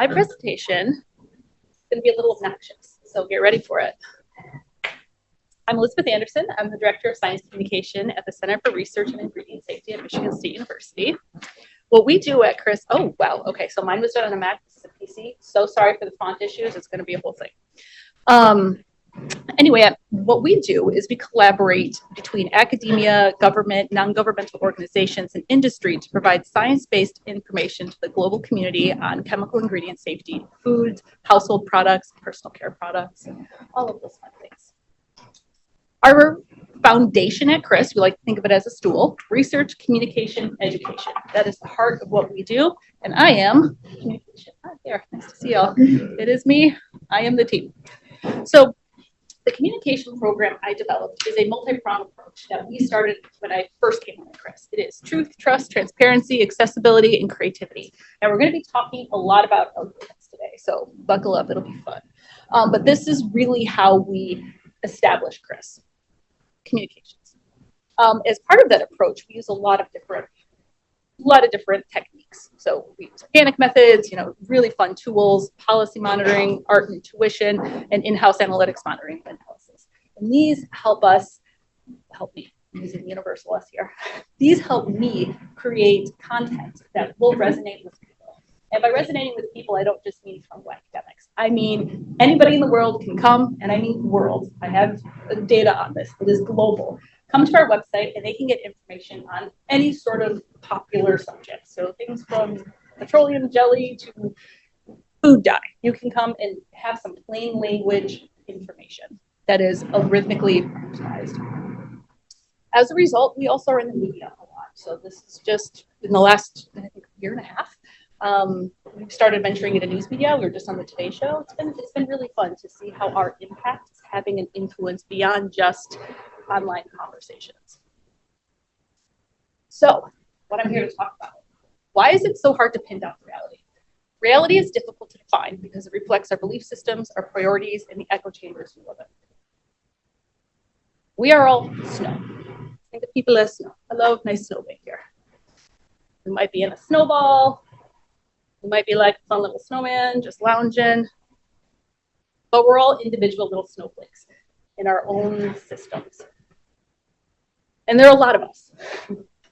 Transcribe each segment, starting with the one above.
my presentation is going to be a little obnoxious, so get ready for it. I'm Elizabeth Anderson. I'm the Director of Science Communication at the Center for Research and Ingredient Safety at Michigan State University. What we do at CRIS, oh, wow, okay, so mine was done on a Mac, this is a PC. So sorry for the font issues, it's gonna be a whole thing. Anyway, what we do is we collaborate between academia, government, non-governmental organizations, and industry to provide science-based information to the global community on chemical ingredient safety, foods, household products, personal care products, all of those fun things. Our foundation at CRIS, we like to think of it as a stool: research, communication, education. That is the heart of what we do. And I am communication. Hi there, nice to see y'all. It is me. I am the team. So the communication program I developed is a multi-pronged approach that we started when I first came on CRIS. It is truth, trust, transparency, accessibility, and creativity. And we're going to be talking a lot about algorithms today, so buckle up, it'll be fun. But this is really how we establish CRIS. Communications. As part of that approach, we use a lot of different techniques. So we use organic methods, really fun tools, policy monitoring, art and tuition, and in-house analytics monitoring and analysis. And these help me, I'm using universal S here. These help me create content that will resonate with people. And by resonating with people, I don't just mean from academics. I mean, anybody in the world can come, and I mean world. I have data on this. It is global. Come to our website, and they can get information on any sort of popular subject. So things from petroleum jelly to food dye. You can come and have some plain language information that is algorithmically optimized. As a result, we also are in the media a lot. So this is just in the last, I think, year and a half. We've started venturing into news media. We were just on the Today Show. It's been really fun to see how our impact is having an influence beyond just online conversations. So, what I'm here to talk about. Why is it so hard to pin down reality? Reality is difficult to define because it reflects our belief systems, our priorities, and the echo chambers we live in. We are all snow. Think of people as snow. I love nice snowbank here. We might be in a snowball. We might be like a fun little snowman, just lounging. But we're all individual little snowflakes in our own systems. And there are a lot of us.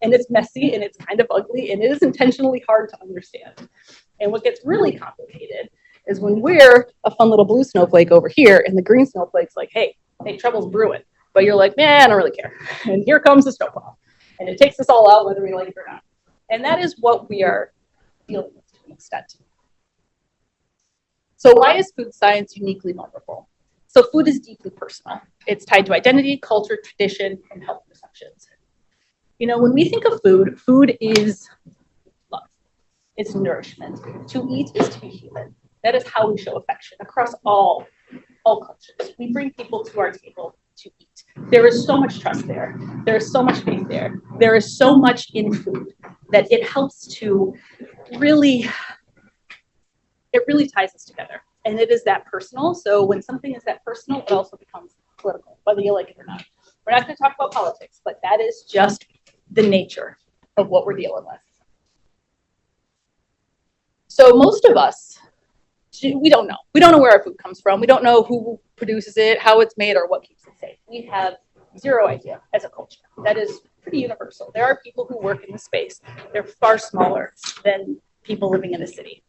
And it's messy, and it's kind of ugly, and it is intentionally hard to understand. And what gets really complicated is when we're a fun little blue snowflake over here, and the green snowflake's like, hey, trouble's brewing. But you're like, man, I don't really care. And here comes the snowplow. And it takes us all out, whether we like it or not. And that is what we are dealing with to an extent. So why is food science uniquely vulnerable? So food is deeply personal. It's tied to identity, culture, tradition, and health perceptions. When we think of food, food is love. It's nourishment. To eat is to be human. That is how we show affection across all cultures. We bring people to our table to eat. There is so much trust there. There is so much faith there. There is so much in food that it helps to really ties us together. And it is that personal. So when something is that personal, it also becomes political, whether you like it or not. We're not going to talk about politics, but that is just the nature of what we're dealing with. So most of us, we don't know. We don't know where our food comes from. We don't know who produces it, how it's made, or what keeps it safe. We have zero idea as a culture. That is pretty universal. There are people who work in the space. They're far smaller than people living in a city.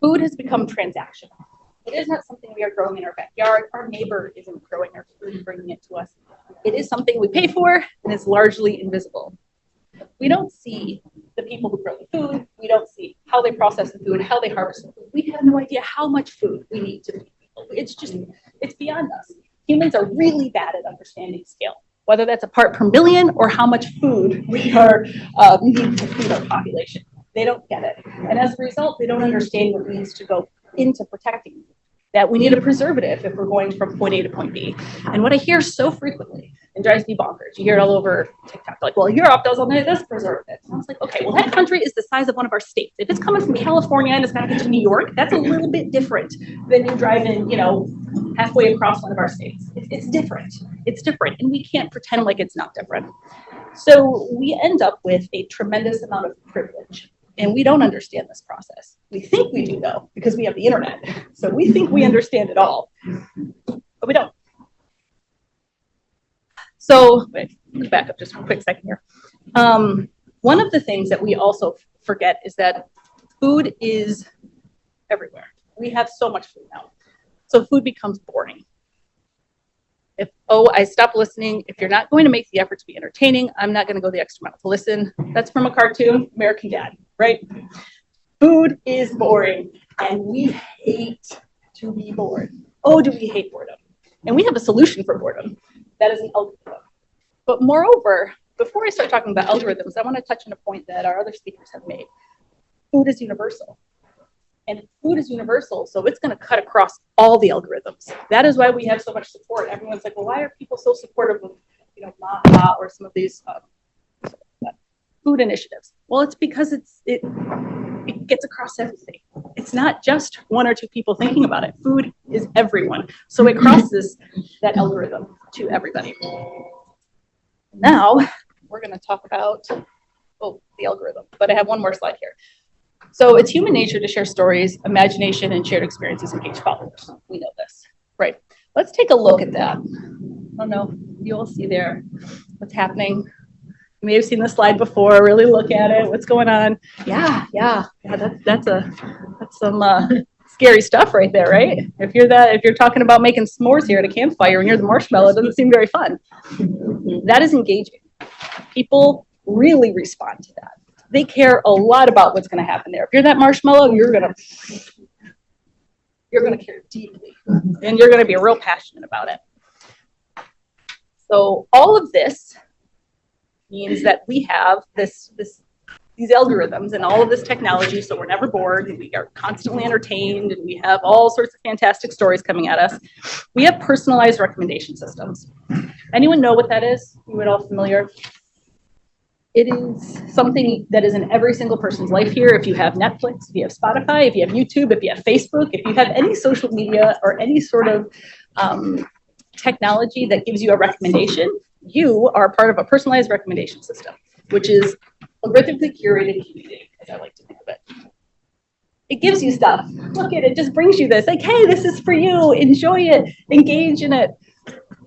Food has become transactional. It is not something we are growing in our backyard. Our neighbor isn't growing our food and bringing it to us. It is something we pay for, and it's largely invisible. We don't see the people who grow the food. We don't see how they process the food, how they harvest the food. We have no idea how much food we need to feed people. It's beyond us. Humans are really bad at understanding scale, whether that's a part per million or how much food we need to feed our population. They don't get it. And as a result, they don't understand what needs to go into protecting food. That we need a preservative if we're going from point A to point B. And what I hear so frequently, and drives me bonkers, you hear it all over TikTok, like, well, Europe doesn't need this preservative. And I was like, okay, well, that country is the size of one of our states. If it's coming from California and it's got to get to New York, that's a little bit different than you driving, halfway across one of our states. It's different. It's different. And we can't pretend like it's not different. So we end up with a tremendous amount of privilege And we don't understand this process. We think we do, though, because we have the internet. So we think we understand it all, but we don't. So, wait, back up just a quick second here. One of the things that we also forget is that food is everywhere. We have so much food now. So food becomes boring. I stop listening. If you're not going to make the effort to be entertaining, I'm not going to go the extra mile to listen. That's from a cartoon, American Dad, right? Food is boring, and we hate to be bored. Oh, do we hate boredom? And we have a solution for boredom. That is an algorithm. But moreover, before I start talking about algorithms, I want to touch on a point that our other speakers have made. Food is universal. And food is universal, so it's going to cut across all the algorithms. That is why we have so much support. Everyone's like, well, why are people so supportive of, MAHA or some of these food initiatives? Well, it's because it gets across everything. It's not just one or two people thinking about it. Food is everyone. So it crosses that algorithm to everybody. Now, we're going to talk about, the algorithm. But I have one more slide here. So it's human nature to share stories, imagination, and shared experiences engage followers. We know this, right? Let's take a look at that. Oh no, you'll see there what's happening. You may have seen the slide before. Really look at it. What's going on? Yeah. That's some scary stuff right there, right? If you're talking about making s'mores here at a campfire and you're the marshmallow, it doesn't seem very fun. That is engaging. People really respond to that. They care a lot about what's going to happen there. If you're that marshmallow, you're going to care deeply, and you're going to be real passionate about it. So all of this means that we have these algorithms and all of this technology, so we're never bored, and we are constantly entertained, and we have all sorts of fantastic stories coming at us. We have personalized recommendation systems. Anyone know what that is? You all familiar? It is something that is in every single person's life here. If you have Netflix, if you have Spotify, if you have YouTube, if you have Facebook, if you have any social media or any sort of technology that gives you a recommendation, you are part of a personalized recommendation system, which is algorithmically curated community, as I like to think of it. It gives you stuff. Look at it, just brings you this. Like, hey, this is for you. Enjoy it. Engage in it.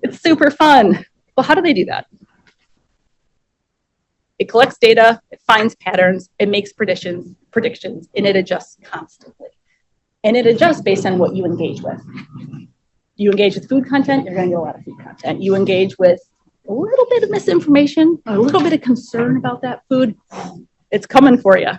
It's super fun. Well, how do they do that? It collects data, it finds patterns, it makes predictions, and it adjusts constantly. And it adjusts based on what you engage with. You engage with food content, you're going to get a lot of food content. You engage with a little bit of misinformation, a little bit of concern about that food, it's coming for you.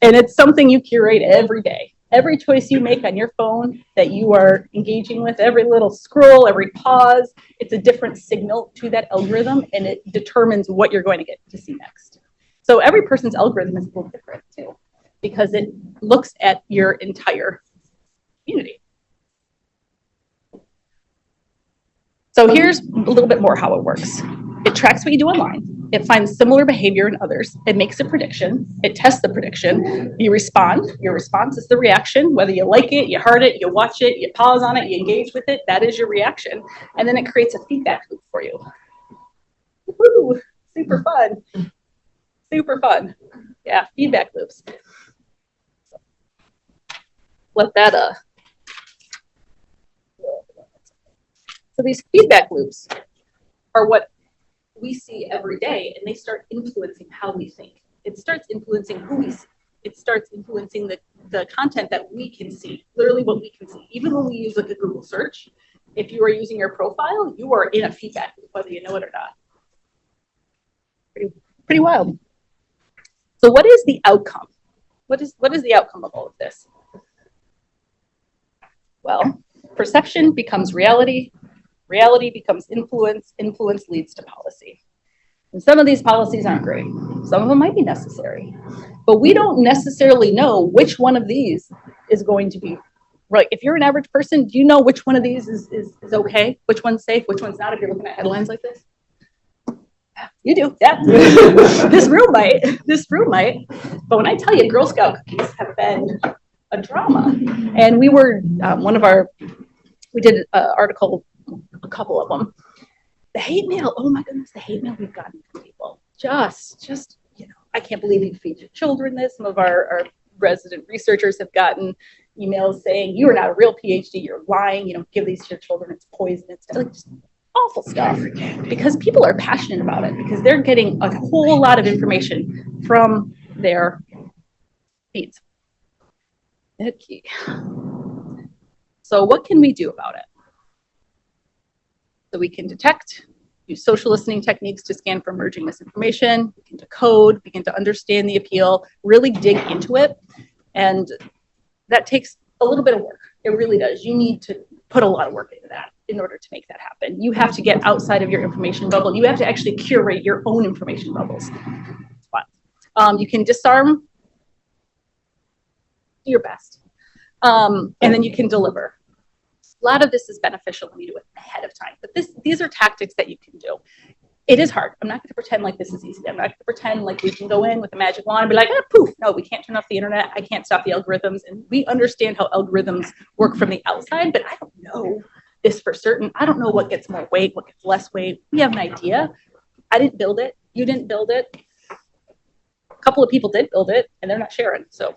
And it's something you curate every day. Every choice you make on your phone that you are engaging with, every little scroll, every pause, it's a different signal to that algorithm, and it determines what you're going to get to see next. So every person's algorithm is a little different too, because it looks at your entire community. So here's a little bit more how it works. It tracks what you do online. It finds similar behavior in others. It makes a prediction. It tests the prediction. You respond. Your response is the reaction. Whether you like it, you heart it, you watch it, you pause on it, you engage with it, that is your reaction. And then it creates a feedback loop for you. Woo, super fun. Super fun. Yeah, feedback loops. Let that So these feedback loops are what we see every day, and they start influencing how we think. It starts influencing who we see. It starts influencing the content that we can see, literally what we can see. Even when we use like a Google search, if you are using your profile, you are in a feedback loop, whether you know it or not. Pretty wild. So what is the outcome? What is the outcome of all of this? Well, perception becomes reality. Reality becomes influence. Influence leads to policy. And some of these policies aren't great. Some of them might be necessary. But we don't necessarily know which one of these is going to be right. If you're an average person, do you know which one of these is okay? Which one's safe? Which one's not if you're looking at headlines like this? You do. Yeah. This room might. But when I tell you Girl Scout cookies have been a drama. And we were, we did an article, a couple of them. The hate mail, oh my goodness, the hate mail we've gotten from people. Just, I can't believe you feed your children this. Some of our resident researchers have gotten emails saying, you are not a real PhD, you're lying, you don't give these to your children, it's poison, it's like just awful stuff. Because people are passionate about it, because they're getting a whole lot of information from their feeds. Okay. So what can we do about it? So we can detect, use social listening techniques to scan for emerging misinformation, we can decode, begin to understand the appeal, really dig into it. And that takes a little bit of work. It really does. You need to put a lot of work into that in order to make that happen. You have to get outside of your information bubble. You have to actually curate your own information bubbles. You can disarm, do your best, and then you can deliver. A lot of this is beneficial when you do it ahead of time, but these are tactics that you can do. It is hard. I'm not going to pretend like this is easy. I'm not going to pretend like we can go in with a magic wand and be like, poof. No, we can't turn off the internet. I can't stop the algorithms. And we understand how algorithms work from the outside, but I don't know this for certain. I don't know what gets more weight, what gets less weight. We have an idea. I didn't build it. You didn't build it. A couple of people did build it, and they're not sharing. So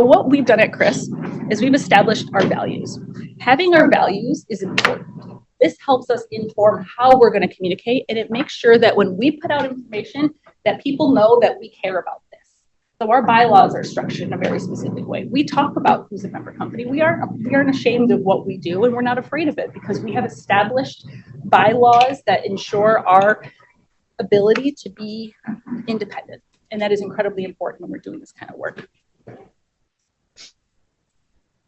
what we've done at CRIS is we've established our values. Having our values is important. This helps us inform how we're going to communicate, and it makes sure that when we put out information, that people know that we care about this. So our bylaws are structured in a very specific way. We talk about who's a member company. We aren't ashamed of what we do, and we're not afraid of it, because we have established bylaws that ensure our ability to be independent. And that is incredibly important when we're doing this kind of work.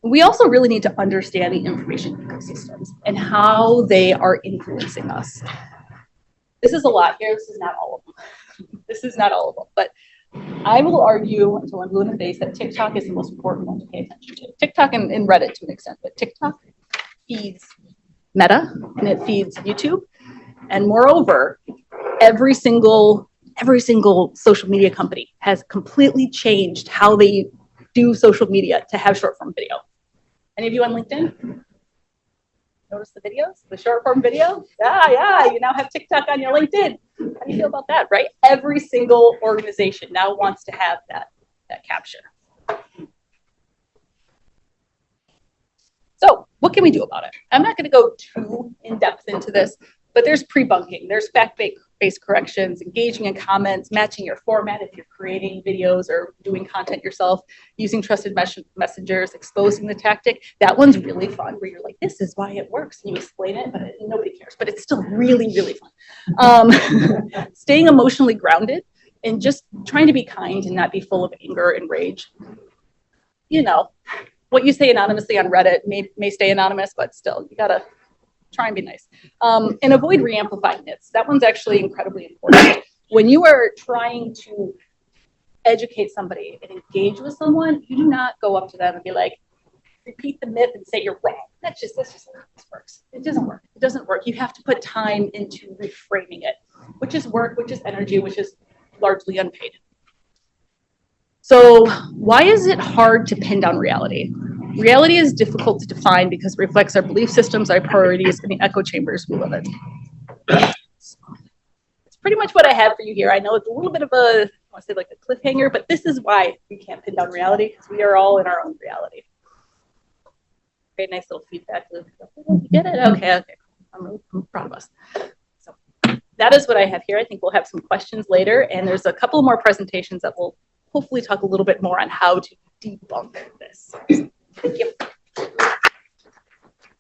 We also really need to understand the information ecosystems and how they are influencing us. This is a lot here. This is not all of them. This is not all of them. But I will argue until I'm blue in the face that TikTok is the most important one to pay attention to. TikTok and Reddit to an extent, but TikTok feeds Meta and it feeds YouTube. And moreover, every single social media company has completely changed how they do social media to have short form video. Any of you on LinkedIn? Notice the videos, the short form video? Yeah, you now have TikTok on your LinkedIn. How do you feel about that, right? Every single organization now wants to have that capture. So what can we do about it? I'm not going to go too in depth into this, but there's pre-bunking, there's fact-based corrections, engaging in comments, matching your format if you're creating videos or doing content yourself, using trusted messengers, exposing the tactic. That one's really fun, where you're like, this is why it works, and you explain it, but nobody cares, but it's still really, really fun. Staying emotionally grounded and just trying to be kind and not be full of anger and rage. You know, what you say anonymously on Reddit may stay anonymous, but still, you gotta try and be nice. And avoid re-amplifying myths. That one's actually incredibly important. When you are trying to educate somebody and engage with someone, you do not go up to them and be like, repeat the myth and say you're wrong. That's just not how this works. It doesn't work. It doesn't work. You have to put time into reframing it, which is work, which is energy, which is largely unpaid. So why is it hard to pin down reality? Reality is difficult to define because it reflects our belief systems, our priorities, and the echo chambers we live in. It's pretty much what I have for you here. I know it's a little bit of a, I want to say like a cliffhanger, but this is why we can't pin down reality, because we are all in our own reality. Very nice little feedback loop. You get it? Okay. I'm proud of us. So that is what I have here. I think we'll have some questions later, and there's a couple more presentations that will hopefully talk a little bit more on how to debunk this. Thank you.